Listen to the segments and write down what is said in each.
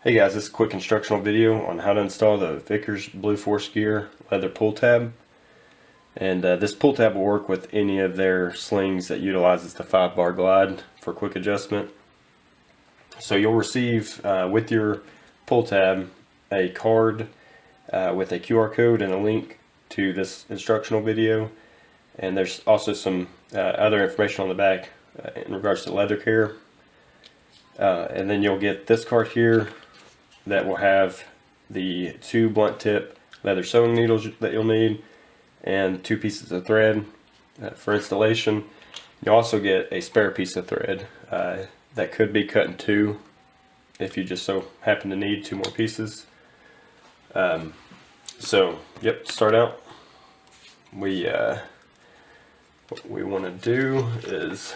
Hey guys, this is a quick instructional video on how to install the Vickers Blue Force Gear leather pull tab. And this pull tab will work with any of their slings that utilizes the 5-bar glide for quick adjustment. So you'll receive with your pull tab a card with a QR code and a link to this instructional video. And there's also some other information on the back in regards to leather care. And then you'll get this card here that will have the 2 blunt tip leather sewing needles that you'll need and 2 pieces of thread for installation. You'll also get a spare piece of thread that could be cut in 2 if you just so happen to need 2 more pieces. So yep, to start out, what we want to do is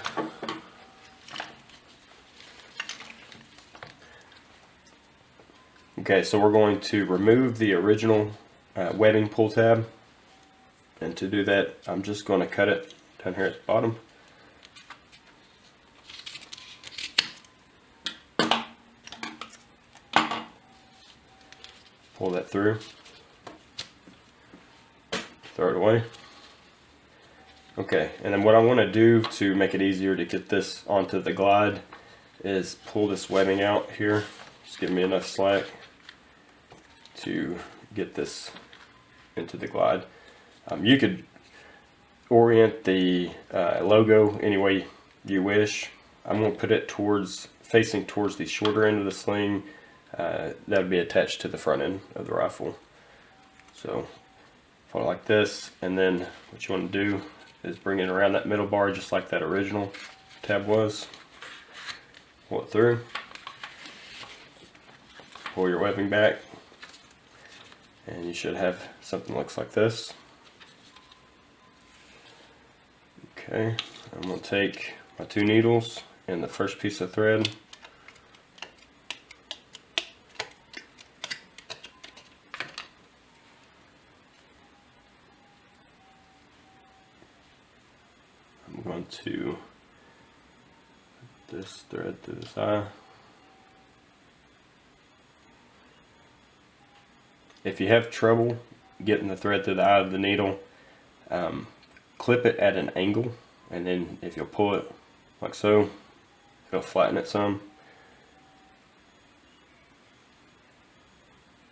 so we're going to remove the original webbing pull tab, and to do that I'm just going to cut it down here at the bottom. Pull that through, throw it away. Okay, and then what I want to do to make it easier to get this onto the glide is pull this webbing out here. Just give me enough slack to get this into the glide. You could orient the logo any way you wish. I'm going to put it facing towards the shorter end of the sling that would be attached to the front end of the rifle. So follow like this, and then what you want to do is bring it around that middle bar just like that original tab was. Pull it through, pull your webbing back, and you should have something that looks like this. Okay, I'm going to take my 2 needles and the first piece of thread. I'm going to put this thread through this eye. If you have trouble getting the thread through the eye of the needle, clip it at an angle, and then if you'll pull it like so, it'll flatten it some.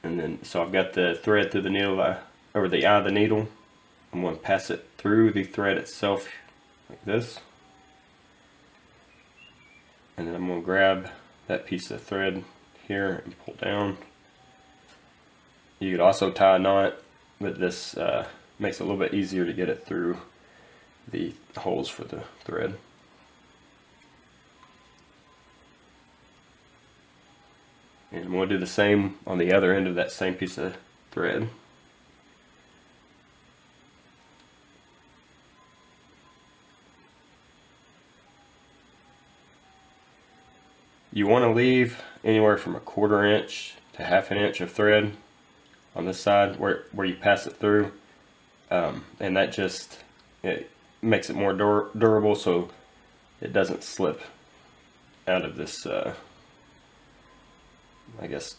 And then, so I've got the thread through the needle, over the eye of the needle. I'm going to pass it through the thread itself like this. And then I'm going to grab that piece of thread here and pull down. You could also tie a knot, but this makes it a little bit easier to get it through the holes for the thread. And we'll do the same on the other end of that same piece of thread. You want to leave anywhere from 1/4 inch to 1/2 inch of thread on this side where you pass it through, and that just makes it more durable, so it doesn't slip out of this I guess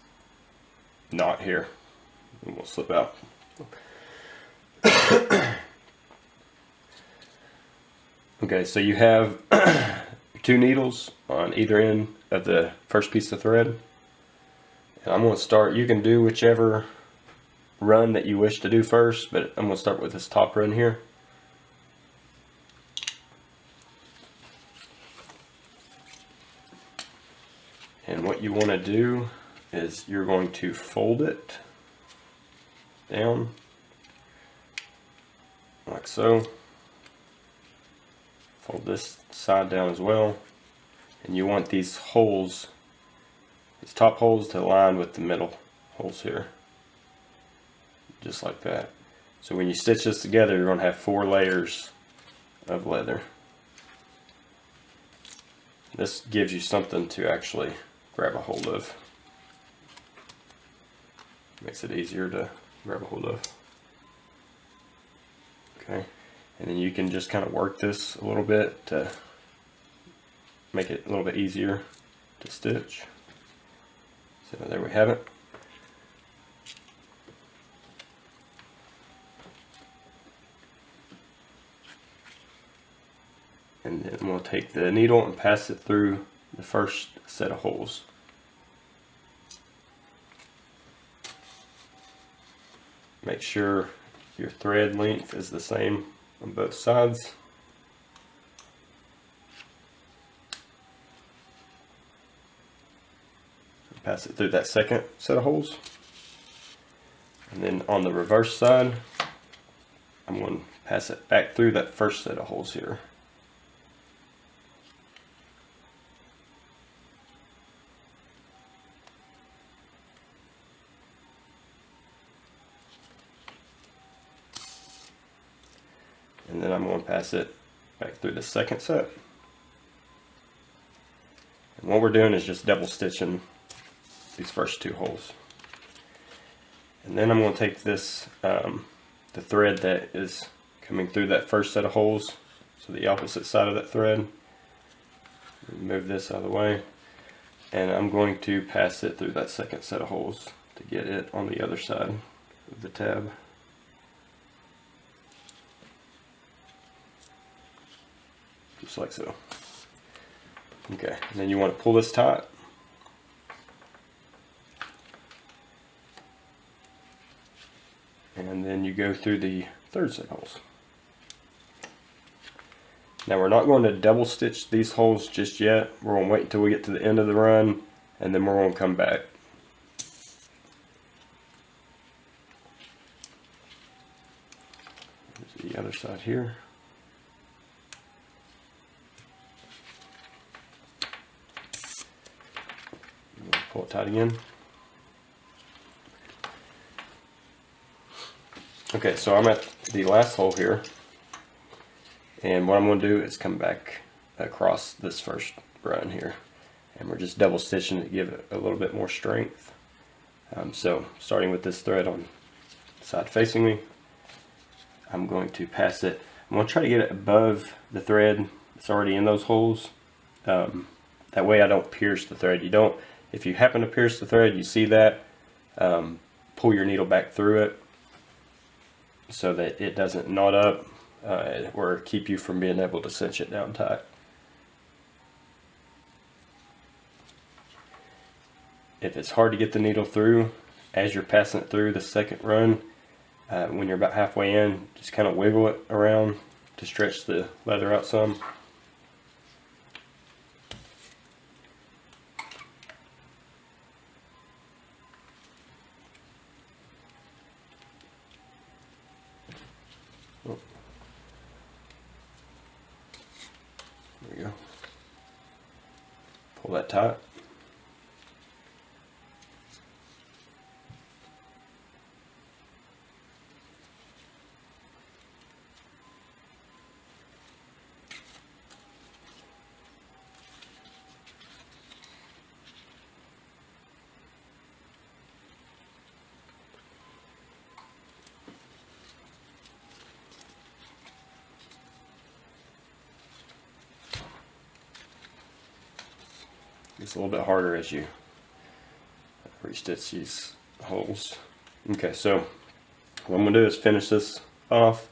knot here. It won't slip out. Okay, so you have 2 needles on either end of the first piece of thread, and I'm going to start. You can do whichever run that you wish to do first, but I'm going to start with this top run here. And what you want to do is you're going to fold it down like so. Fold this side down as well, and you want these holes, these top holes, to align with the middle holes here, just like that. So when you stitch this together, you're going to have 4 layers of leather. This gives you something to actually grab a hold of. Makes it easier to grab a hold of. Okay, and then you can just kind of work this a little bit to make it a little bit easier to stitch. So there we have it. And then we'll take the needle and pass it through the first set of holes. Make sure your thread length is the same on both sides. Pass it through that second set of holes. And then on the reverse side, I'm going to pass it back through that first set of holes here. And then I'm going to pass it back through the second set. And what we're doing is just double stitching these first two holes. And then I'm going to take this, the thread that is coming through that first set of holes, so the opposite side of that thread, move this out of the way, and I'm going to pass it through that second set of holes to get it on the other side of the tab. Just like so. Okay, and then you want to pull this tight. And then you go through the third set of holes. Now we're not going to double stitch these holes just yet. We're going to wait until we get to the end of the run, and then we're going to come back. There's the other side here. Pull it tight again. Okay, so I'm at the last hole here, and what I'm going to do is come back across this first run here, and we're just double stitching to give it a little bit more strength. So starting with this thread on the side facing me, I'm going to pass it. I'm going to try to get it above the thread that's already in those holes. That way I don't pierce the thread. If you happen to pierce the thread, you see that, pull your needle back through it so that it doesn't knot up or keep you from being able to cinch it down tight. If it's hard to get the needle through as you're passing it through the second run, when you're about halfway in, just kind of wiggle it around to stretch the leather out some. Oh. There we go. Pull that tight. It's a little bit harder as you restitch these holes. Okay, so what I'm going to do is finish this off.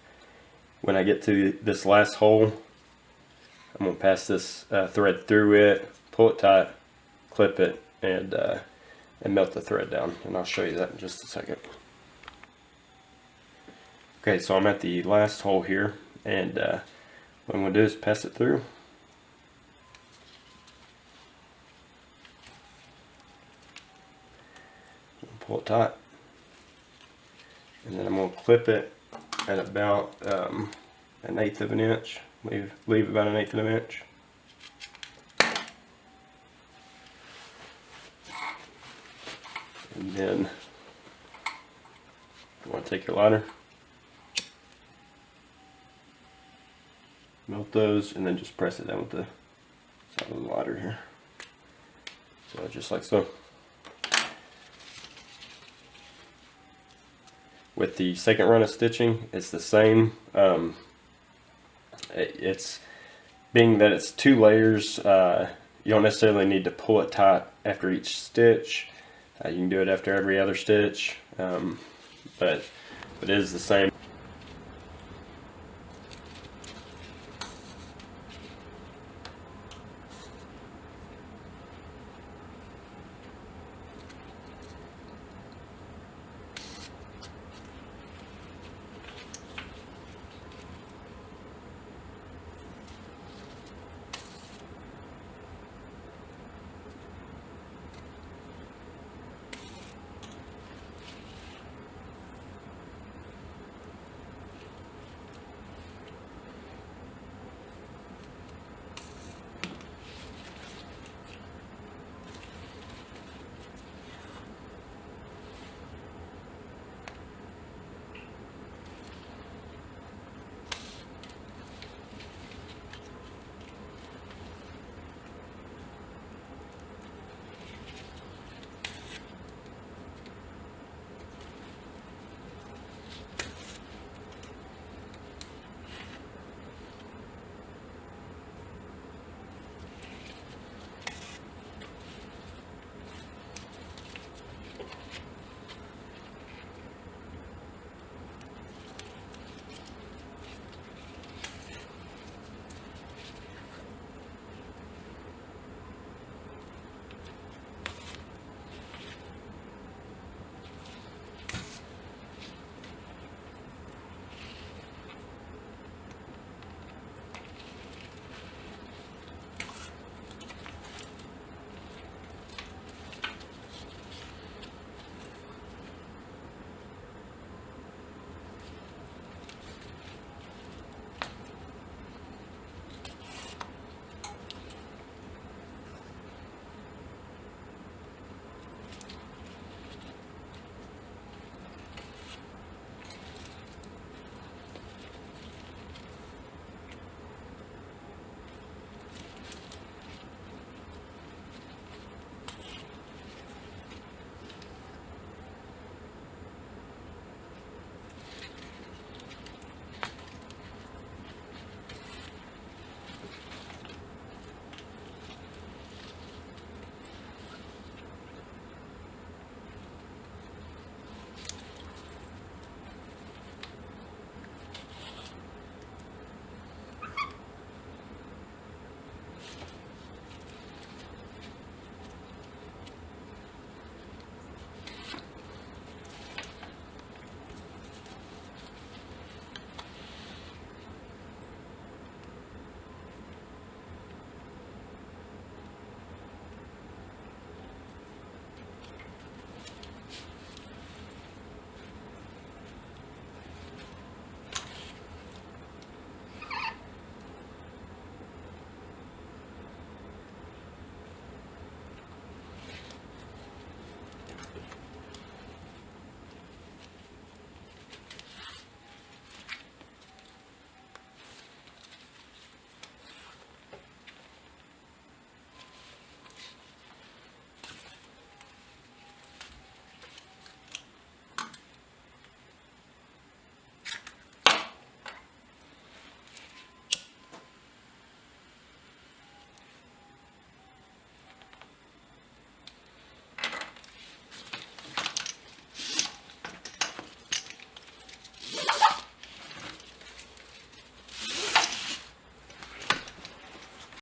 When I get to this last hole, I'm going to pass this thread through it, pull it tight, clip it, and melt the thread down. And I'll show you that in just a second. Okay, so I'm at the last hole here, and what I'm going to do is pass it through. Pull it tight, and then I'm going to clip it at about 1/8 of an inch. Leave about 1/8 of an inch. And then you want to take your lighter, melt those, and then just press it down with the side of the lighter here. So just like so. With the second run of stitching, it's the same. It's being that it's 2 layers, you don't necessarily need to pull it tight after each stitch. You can do it after every other stitch, but it is the same.